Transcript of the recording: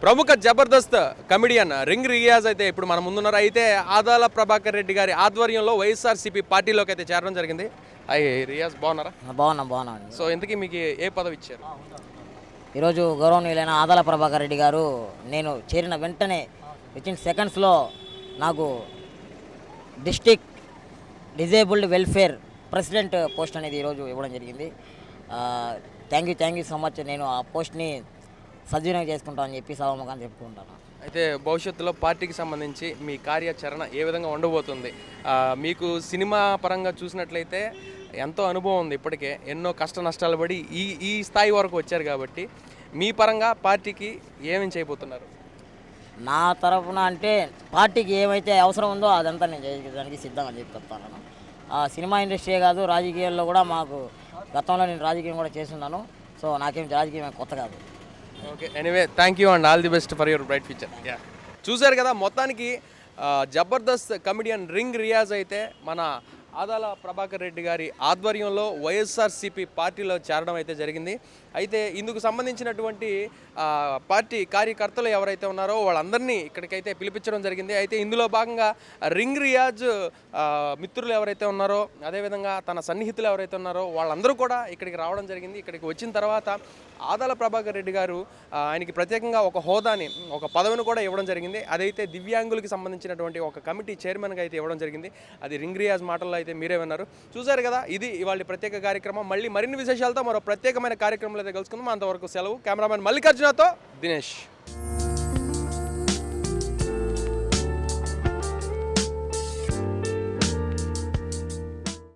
ప్రముఖ Jabardasth comedian ring Riyaz అయితే ఇప్పుడు మన ముందున్నారు. అయితే ఆదాల ప్రభాకర్ రెడ్డి గారి ఆధ్వర్యంలో వైఎస్ఆర్సీపీ పార్టీలోకి అయితే చేరడం జరిగింది. అయ్యి రియాజ్ బాగున్నారా? బాగున్నాం. సో ఇంతకీ మీకు ఏ పదవి ఇచ్చారు? ఈరోజు గౌరవనీయులైన ఆదాల ప్రభాకర్ రెడ్డి గారు నేను చేరిన వెంటనే వితిన్ సెకండ్స్లో నాకు district disabled welfare president post అనేది ఈరోజు ఇవ్వడం జరిగింది. Thank you so much. నేను ఆ పోస్ట్ని సద్వినియోగం చేసుకుంటామని చెప్పి సభాముఖంగా చెప్పుకుంటాను. అయితే భవిష్యత్తులో పార్టీకి సంబంధించి మీ కార్యాచరణ ఏ విధంగా ఉండబోతుంది? మీకు సినిమా పరంగా చూసినట్లయితే ఎంతో అనుభవం ఉంది, ఇప్పటికే ఎన్నో కష్ట నష్టాలు పడి ఈ స్థాయి వరకు వచ్చారు కాబట్టి మీ పరంగా పార్టీకి ఏమేమి చేయబోతున్నారు? నా తరఫున అంటే పార్టీకి ఏమైతే అవసరం ఉందో అదంతా నేను చేయడానికి సిద్ధంగా చెప్తాను. సినిమా ఇండస్ట్రీయే కాదు, రాజకీయాల్లో కూడా మాకు గతంలో నేను రాజకీయం కూడా చేస్తున్నాను. సో నాకేం రాజకీయం కొత్త కాదు. Okay, anyway thank you and all the best for your bright future. చూశారు కదా, మొత్తానికి జబర్దస్త్ కమెడియన్ రింగ్ రియాజ్ అయితే మన ఆదాల ప్రభాకర్ రెడ్డి గారి ఆధ్వర్యంలో వైఎస్ఆర్సీపీ పార్టీలో చేరడం అయితే జరిగింది. అయితే ఇందుకు సంబంధించినటువంటి పార్టీ కార్యకర్తలు ఎవరైతే ఉన్నారో వాళ్ళందరినీ ఇక్కడికైతే పిలిపించడం జరిగింది. అయితే ఇందులో భాగంగా రింగ్ రియాజ్ మిత్రులు ఎవరైతే ఉన్నారో, అదేవిధంగా తన సన్నిహితులు ఎవరైతే ఉన్నారో వాళ్ళందరూ కూడా ఇక్కడికి రావడం జరిగింది. ఇక్కడికి వచ్చిన తర్వాత ఆదాల ప్రభాకర్ రెడ్డి గారు ఆయనకి ప్రత్యేకంగా ఒక హోదాని, ఒక పదవిని కూడా ఇవ్వడం జరిగింది. అదైతే దివ్యాంగులకి సంబంధించినటువంటి ఒక కమిటీ చైర్మన్గా అయితే ఇవ్వడం జరిగింది. అది రింగ్ రియాజ్ మాటల్లో అయితే మీరే విన్నారు. చూశారు కదా, ఇది ఇవాళ ప్రత్యేక కార్యక్రమం. మళ్ళీ మరిన్ని విశేషాలతో మరో ప్రత్యేకమైన కార్యక్రమంలో అయితే కలుసుకుందాం. అంతవరకు సెలవు. కెమెరామెన్ మల్లికార్జునతో దినేష్.